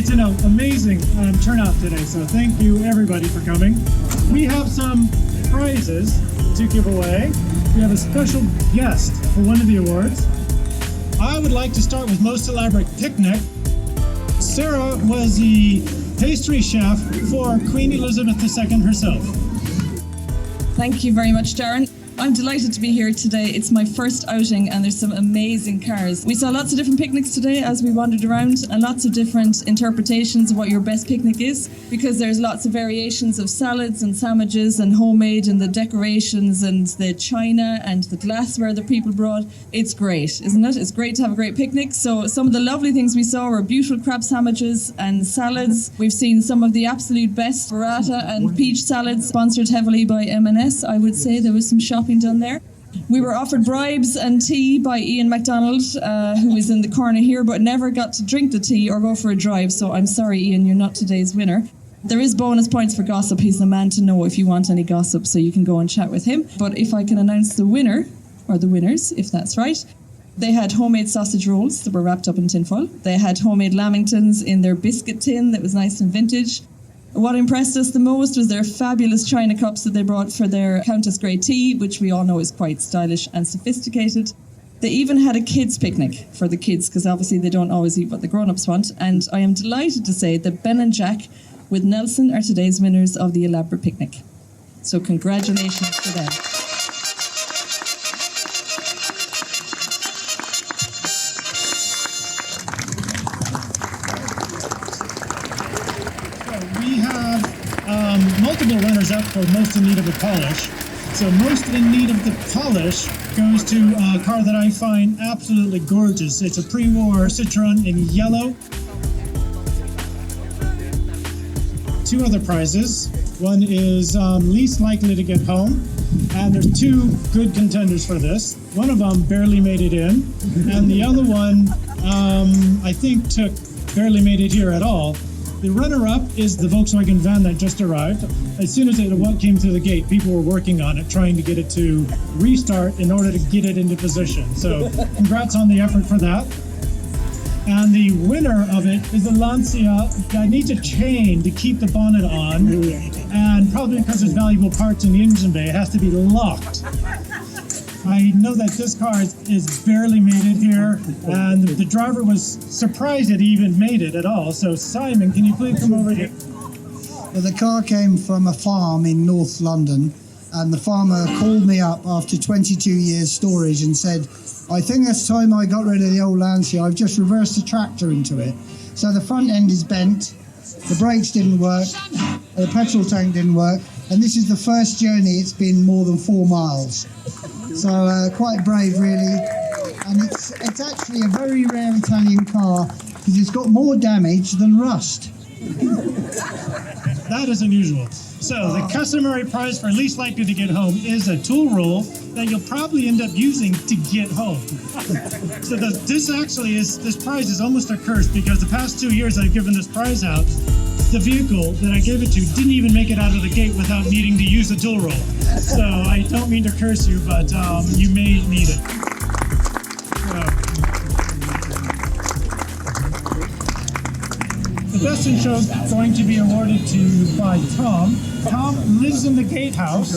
It's an amazing turnout today, so thank you everybody for coming. We have some prizes to give away. We have a special guest for one of the awards. I would like to start with most elaborate picnic. Sarah was the pastry chef for Queen Elizabeth II herself. Thank you very much, Darren. I'm delighted to be here today. It's my first outing and there's some amazing cars. We saw lots of different picnics today as we wandered around and lots of different interpretations of what your best picnic is, because there's lots of variations of salads and sandwiches and homemade and the decorations and the china and the glassware that people brought. It's great, isn't it? It's great to have a great picnic. So some of the lovely things we saw were beautiful crab sandwiches and salads. We've seen some of the absolute best burrata and peach salads, sponsored heavily by M&S. I would say there was some shopping done there. We were offered bribes and tea by Ian MacDonald, who is in the corner here, but never got to drink the tea or go for a drive. So I'm sorry, Ian, you're not today's winner. There is bonus points for gossip. He's the man to know if you want any gossip, so you can go and chat with him. But if I can announce the winner, or the winners, if that's right. They had homemade sausage rolls that were wrapped up in tinfoil. They had homemade lamingtons in their biscuit tin that was nice and vintage. What impressed us the most was their fabulous china cups that they brought for their Countess Grey tea, which we all know is quite stylish and sophisticated. They even had a kids' picnic for the kids, because obviously they don't always eat what the grown-ups want. And I am delighted to say that Ben and Jack with Nelson are today's winners of the elaborate picnic. So congratulations to them. Multiple runners-up for most in need of a polish. So most in need of the polish goes to a car that I find absolutely gorgeous. It's a pre-war Citroen in yellow. Two other prizes. One is least likely to get home, and there's two good contenders for this. One of them barely made it in, and the other one I think barely made it here at all. The runner-up is the Volkswagen van that just arrived. As soon as it came through the gate, people were working on it, trying to get it to restart in order to get it into position. So congrats on the effort for that. And the winner of it is a Lancia that needs a chain to keep the bonnet on. And probably because there's valuable parts in the engine bay, it has to be locked. I know that this car is barely made it here, and the driver was surprised that he even made it at all. So Simon, can you please come over here? Well, the car came from a farm in North London, and the farmer called me up after 22 years storage and said, I think it's time I got rid of the old Lancia. I've just reversed the tractor into it. So the front end is bent, the brakes didn't work, the petrol tank didn't work, and this is the first journey it's been more than 4 miles. So quite brave, really, and it's actually a very rare Italian car because it's got more damage than rust. That is unusual. So the customary prize for least likely to get home is a tool roll that you'll probably end up using to get home. So this prize is almost a curse, because the past 2 years I've given this prize out. The vehicle that I gave it to didn't even make it out of the gate without needing to use a tool roll. So I don't mean to curse you, but you may need it. The best in show is going to be awarded by Tom. Tom lives in the gatehouse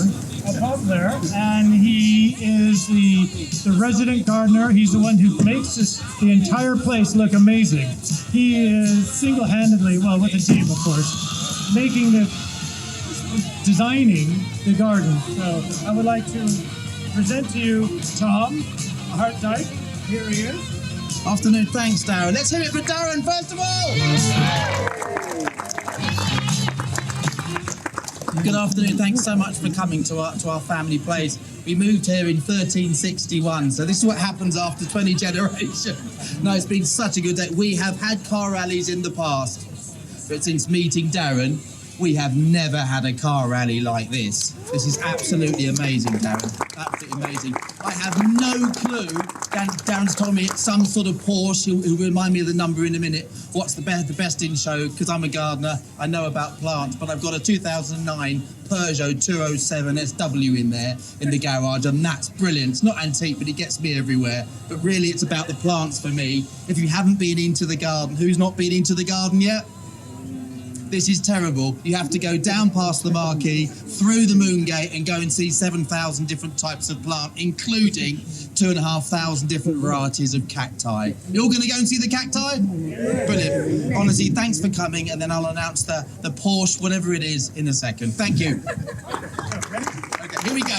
above there, and he is the resident gardener. He's the one who makes the entire place look amazing. He is single-handedly, well, with a team, of course, designing the garden. So I would like to present to you Tom Hartdyke. Here he is. Afternoon, thanks, Darren. Let's hear it for Darren, first of all. Good afternoon, thanks so much for coming to our family place. We moved here in 1361, so this is what happens after 20 generations. No, it's been such a good day. We have had car rallies in the past, but since meeting Darren, we have never had a car rally like this. This is absolutely amazing, Darren. Absolutely amazing. I have no clue. Darren's told me it's some sort of Porsche. He'll remind me of the number in a minute. What's the best in show? Because I'm a gardener. I know about plants, but I've got a 2009 Peugeot 207 SW in there in the garage, and that's brilliant. It's not antique, but it gets me everywhere. But really, it's about the plants for me. If you haven't been into the garden, who's not been into the garden yet? this is terrible. You have to go down past the marquee, through the moon gate, and go and see 7,000 different types of plant, including 2,500 different varieties of cacti. You're all going to go and see the cacti? Yeah. Brilliant. Honestly, thanks for coming, and then I'll announce the Porsche, whatever it is, in a second. Thank you. Okay, here we go.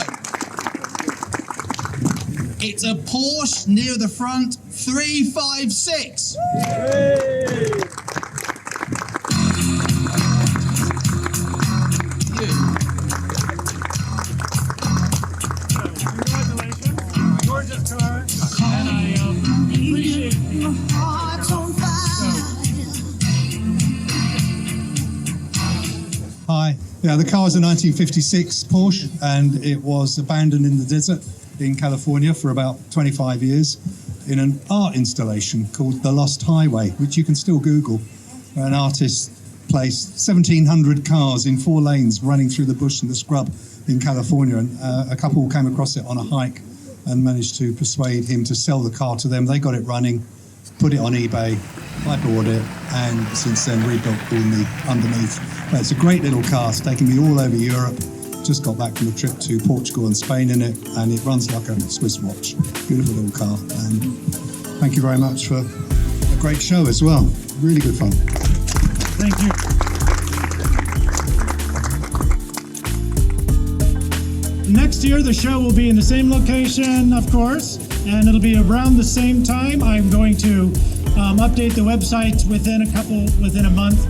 It's a Porsche near the front, 356. Gorgeous car, and I appreciate it. Hi. Yeah, the car is a 1956 Porsche, and it was abandoned in the desert in California for about 25 years in an art installation called The Lost Highway, which you can still Google. An artist placed 1,700 cars in 4 lanes running through the bush and the scrub in California, and a couple came across it on a hike and managed to persuade him to sell the car to them. They got it running, put it on eBay, I bought it, and since then rebuilt all the underneath. But it's a great little car. It's taken me all over Europe. Just got back from a trip to Portugal and Spain in it, and it runs like a Swiss watch. Beautiful little car, and thank you very much for a great show as well. Really good fun. Thank you. Next year, the show will be in the same location, of course, and it'll be around the same time. I'm going to update the website within a month,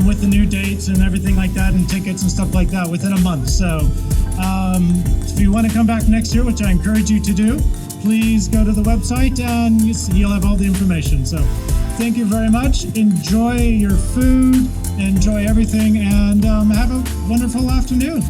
with the new dates and everything like that, and tickets and stuff like that within a month. So if you want to come back next year, which I encourage you to do, please go to the website and you'll have all the information. So thank you very much. Enjoy your food, enjoy everything, and have a wonderful afternoon.